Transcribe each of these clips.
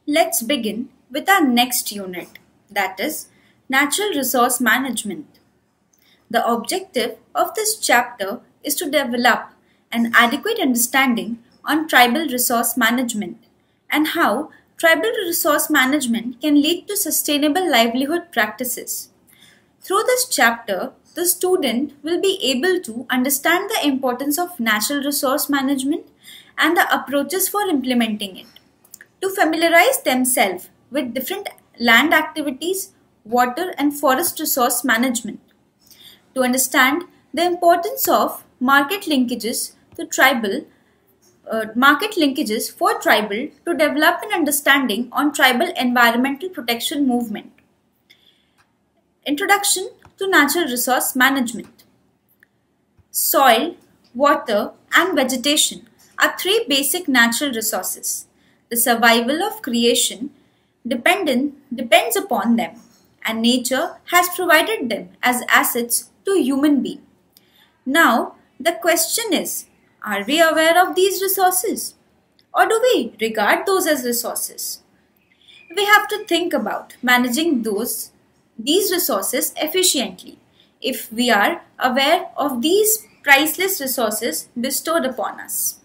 Let's begin with our next unit, that is Natural Resource Management. The objective of this chapter is to develop an adequate understanding on tribal resource management and how tribal resource management can lead to sustainable livelihood practices. Through this chapter, the student will be able to understand the importance of natural resource management and the approaches for implementing it. To familiarize themselves with different land activities, water and forest resource management. To understand the importance of market linkages for tribal to develop an understanding on tribal environmental protection movement. Introduction to natural resource management. Soil, water and vegetation are three basic natural resources. The survival of creation depends upon them, and nature has provided them as assets to human beings. Now, the question is, are we aware of these resources? Or do we regard those as resources? We have to think about managing these resources efficiently if we are aware of these priceless resources bestowed upon us.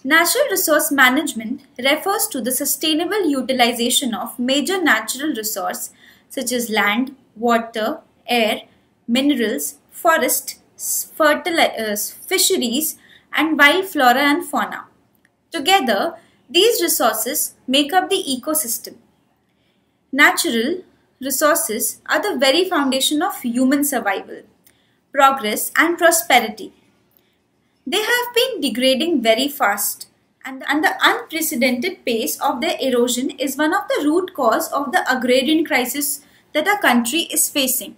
Natural resource management refers to the sustainable utilization of major natural resources such as land, water, air, minerals, forests, fisheries, and wild flora and fauna. Together, these resources make up the ecosystem. Natural resources are the very foundation of human survival, progress, and prosperity. They have been degrading very fast, and the unprecedented pace of their erosion is one of the root cause of the agrarian crisis that our country is facing.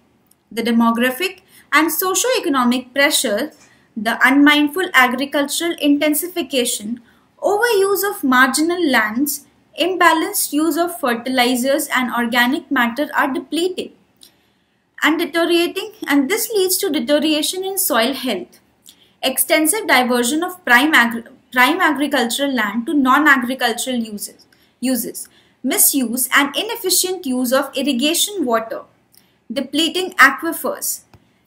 The demographic and socio-economic pressure, the unmindful agricultural intensification, overuse of marginal lands, imbalanced use of fertilizers and organic matter are depleting and deteriorating, and this leads to deterioration in soil health. Extensive diversion of prime agricultural land to non-agricultural uses, misuse and inefficient use of irrigation water, depleting aquifers,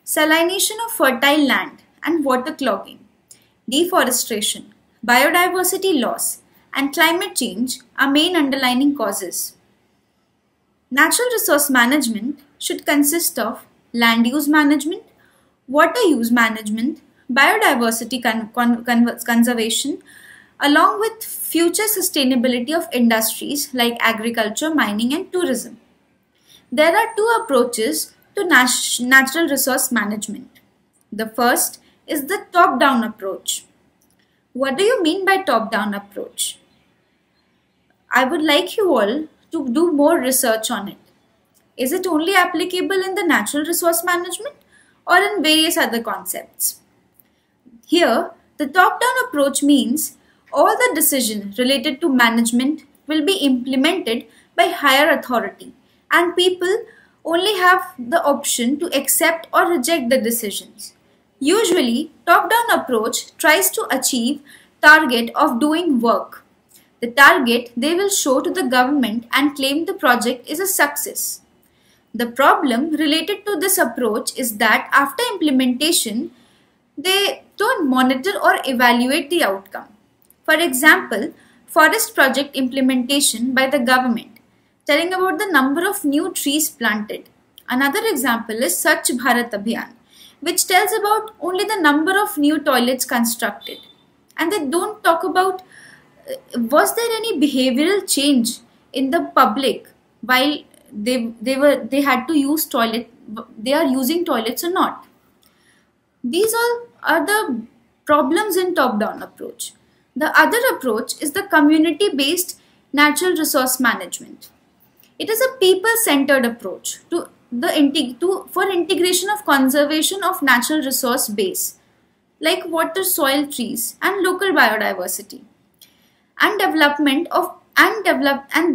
salination of fertile land and water clogging, deforestation, biodiversity loss, and climate change are main underlying causes. Natural resource management should consist of land use management, water use management, biodiversity conservation, along with future sustainability of industries like agriculture, mining and tourism. There are two approaches to natural resource management. The first is the top-down approach. What do you mean by top-down approach? I would like you all to do more research on it. Is it only applicable in the natural resource management or in various other concepts? Here, the top-down approach means all the decisions related to management will be implemented by higher authority and people only have the option to accept or reject the decisions. Usually, top-down approach tries to achieve target of doing work. The target they will show to the government and claim the project is a success. The problem related to this approach is that after implementation, they don't monitor or evaluate the outcome. For example, forest project implementation by the government, telling about the number of new trees planted. Another example is Swachh Bharat Abhiyan, which tells about only the number of new toilets constructed. And they don't talk about was there any behavioral change in the public while they had to use toilet, they are using toilets or not. These all are the problems in top-down approach. The other approach is the community-based natural resource management. It is a people-centered approach for integration of conservation of natural resource base like water, soil, trees, and local biodiversity.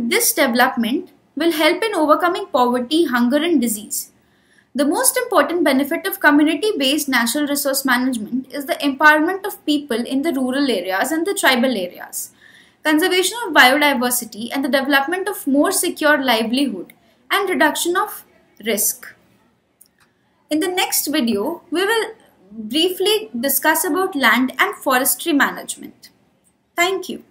This development will help in overcoming poverty, hunger, and disease. The most important benefit of community-based natural resource management is the empowerment of people in the rural areas and the tribal areas. conservation of biodiversity, and the development of more secure livelihood and reduction of risk. In the next video, we will briefly discuss about land and forestry management. Thank you.